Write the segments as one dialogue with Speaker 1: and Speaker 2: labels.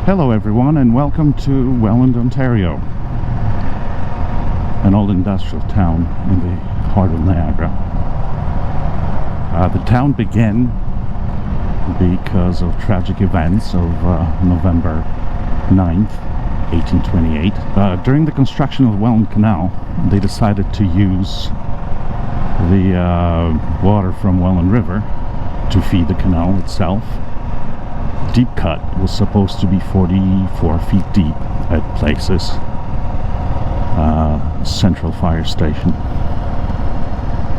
Speaker 1: Hello everyone and welcome to Welland, Ontario, an old industrial town in the heart of Niagara. The town began because of tragic events of November 9th, 1828. During the construction of the Welland Canal, they decided to use the water from Welland River to feed the canal itself. Deep cut was supposed to be 44 feet deep at places. Central fire station.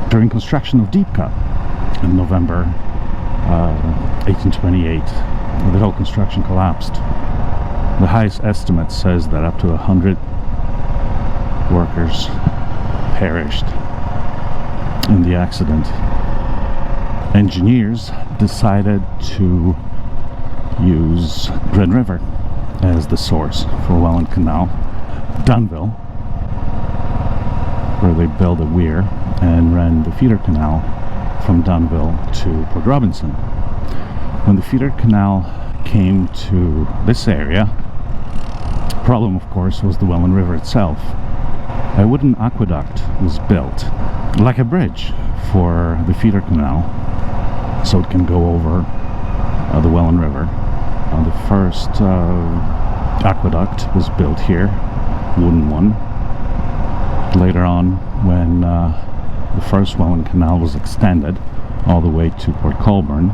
Speaker 1: During construction of deep cut in November 1828, the whole construction collapsed. The highest estimate says that up to 100 workers perished in the accident. Engineers decided to use Grand River as the source for Welland Canal. Dunnville, where they built a weir and ran the feeder canal from Dunnville to Port Robinson. When the feeder canal came to this area, the problem of course was the Welland River itself. A wooden aqueduct was built, like a bridge for the feeder canal, so it can go over the Welland River. The first aqueduct was built here, wooden one. Later on, when the first Welland Canal was extended all the way to Port Colborne,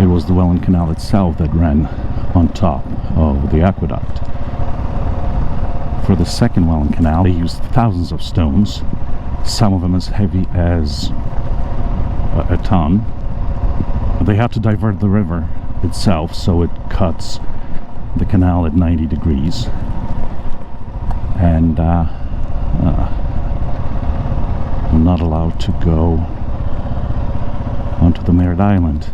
Speaker 1: it was the Welland Canal itself that ran on top of the aqueduct. For the second Welland Canal, they used thousands of stones, some of them as heavy as a ton. They had to divert the river itself, so it cuts the canal at 90 degrees, and I'm not allowed to go onto the Merritt Island.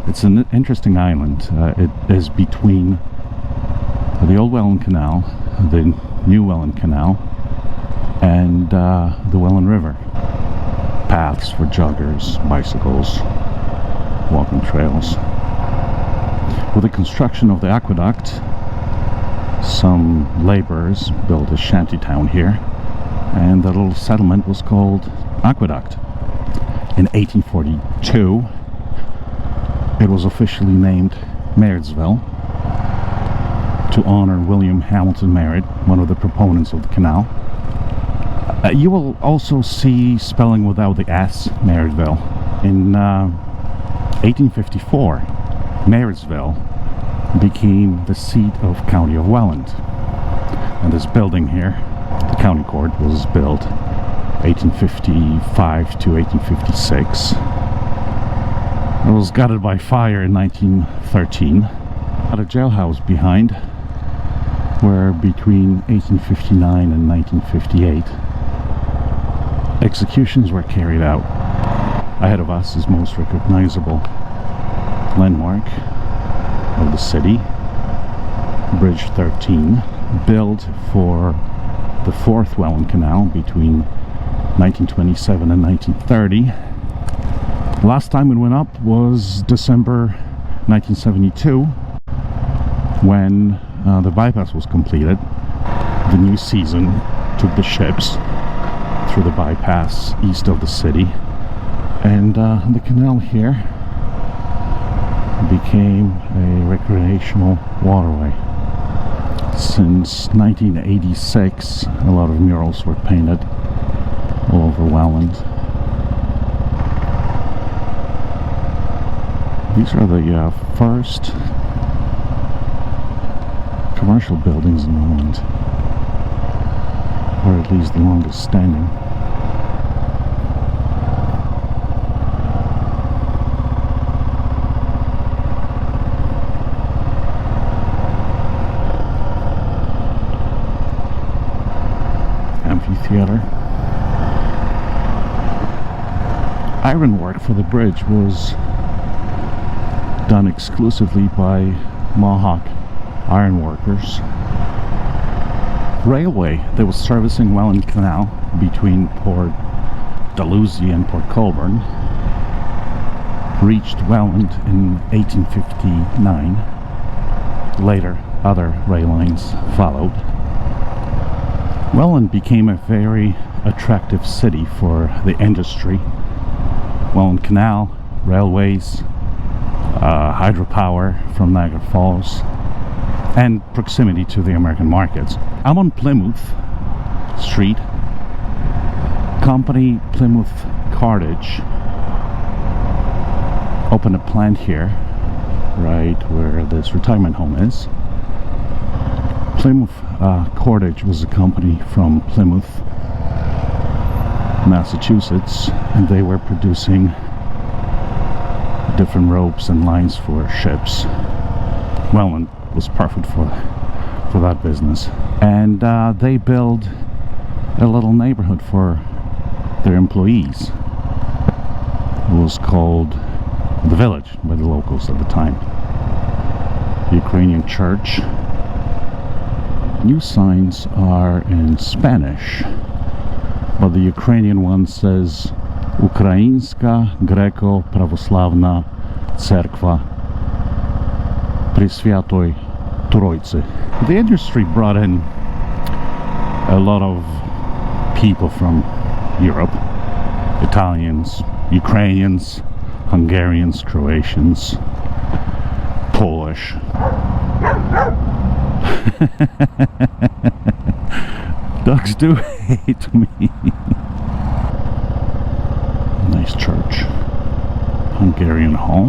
Speaker 1: It's an interesting island. It is between the old Welland Canal, the new Welland Canal, and the Welland River. Paths for joggers, bicycles, walking trails. With the construction of the aqueduct, some laborers built a shanty town here, and the little settlement was called Aqueduct. In 1842, it was officially named Merrittsville to honor William Hamilton Merritt, one of the proponents of the canal. You will also see spelling without the S, Merrittville. In 1854, Merrittsville became the seat of County of Welland. And this building here, the county court, was built 1855 to 1856. It was gutted by fire in 1913. Had a jailhouse behind, where between 1859 and 1958 executions were carried out. Ahead of us is most recognizable landmark of the city, Bridge 13, built for the fourth Welland Canal between 1927 and 1930. Last time it went up was December 1972, when the bypass was completed. The new season took the ships through the bypass east of the city, and the canal here became a recreational waterway. Since 1986, a lot of murals were painted all over Welland. These are the first commercial buildings in Welland, or at least the longest standing. Amphitheater. Ironwork for the bridge was done exclusively by Mohawk ironworkers. Railway that was servicing Welland Canal between Port Dalhousie and Port Colborne reached Welland in 1859. Later, other rail lines followed. Welland became a very attractive city for the industry. Welland Canal, railways, hydropower from Niagara Falls, and proximity to the American markets. I'm on Plymouth Street. Company Plymouth Cordage opened a plant here, right where this retirement home is. Plymouth Cordage was a company from Plymouth, Massachusetts, and they were producing different ropes and lines for ships. Welland was perfect for that business, and they built a little neighborhood for their employees. It was called the Village by the locals at the time. Ukrainian church. New signs are in Spanish, but the Ukrainian one says Українська Греко-Православна Церква Пресвятой Тройцы. The industry brought in a lot of people from Europe, Italians, Ukrainians, Hungarians, Croatians, Polish. Dogs do hate me. Nice church. Hungarian hall.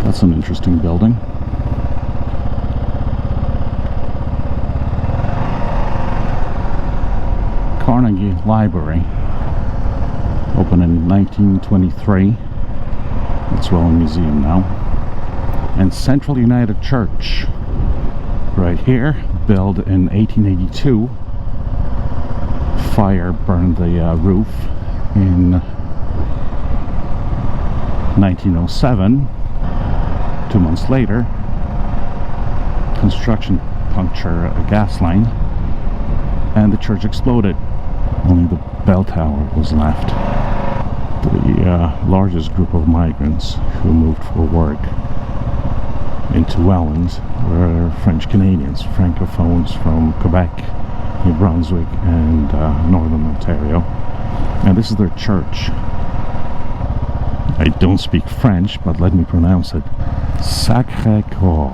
Speaker 1: That's an interesting building. Carnegie Library, opened in 1923. It's Welland Museum now. And Central United Church, right here, built in 1882. Fire burned the roof in 1907. 2 months later, construction punctured a gas line, and the church exploded. Only the bell tower was left. The largest group of migrants who moved for work into Welland were French Canadians, Francophones from Quebec, New Brunswick, and Northern Ontario. And this is their church. I don't speak French, but let me pronounce it. Sacré-Coeur.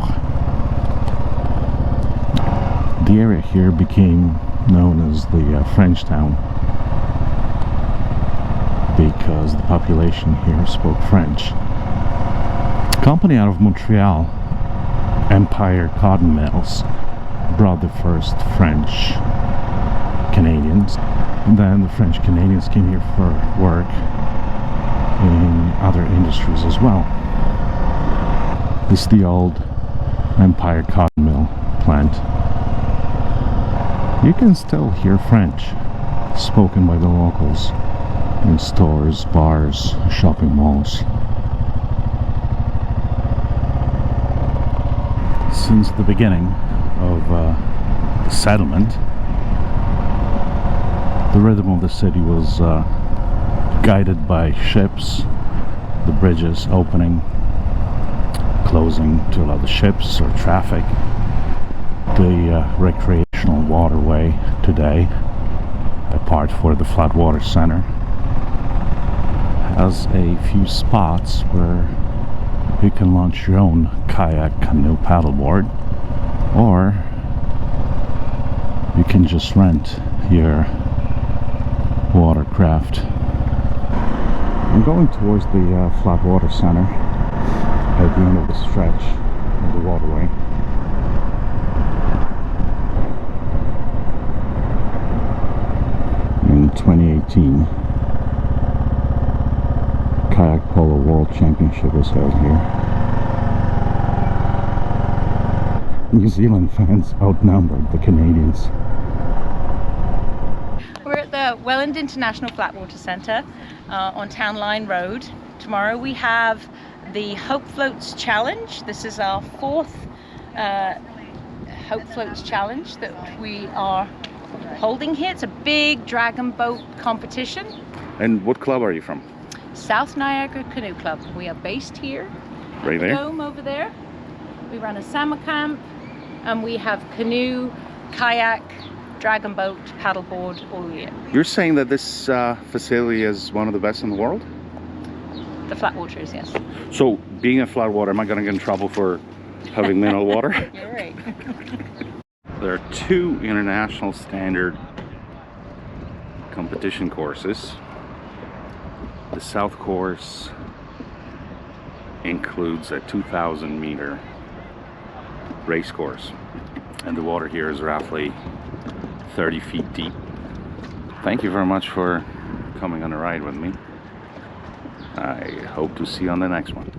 Speaker 1: The area here became known as the French town because the population here spoke French. A company out of Montreal, Empire Cotton Mills, brought the first French Canadians, and then the French Canadians came here for work in other industries as well. This is the old Empire Cotton Mill plant. You can still hear French spoken by the locals in stores, bars, shopping malls. Since the beginning of the settlement, the rhythm of the city was guided by ships, the bridges opening, closing to allow the ships or traffic. The recreational waterway today, apart for the Flatware Center, has a few spots where you can launch your own kayak, canoe, paddleboard, or you can just rent your watercraft. I'm going towards the Flatware Center at the end of the stretch of the waterway. In 2018, Kayak Polo World Championship was held here. New Zealand fans outnumbered the Canadians.
Speaker 2: We're at the Welland International Flatwater Centre on Town Line Road. Tomorrow we have the Hope Floats Challenge. This is our fourth Hope Floats Challenge that we are holding here. It's a big dragon boat competition.
Speaker 1: And what club are you from?
Speaker 2: South Niagara Canoe Club. We are based here.
Speaker 1: Right there?
Speaker 2: Dome over there. We run a summer camp, and we have canoe, kayak, dragon boat, paddleboard all year.
Speaker 1: You're saying that this facility is one of the best in the world?
Speaker 2: The Flatwaters, yes.
Speaker 1: So, being a Flatwater, am I going to get in trouble for having mineral water?
Speaker 2: You're right.
Speaker 1: There are 2 international standard competition courses. The south course includes a 2,000 meter race course, and the water here is roughly 30 feet deep. Thank you very much for coming on a ride with me. I hope to see you on the next one.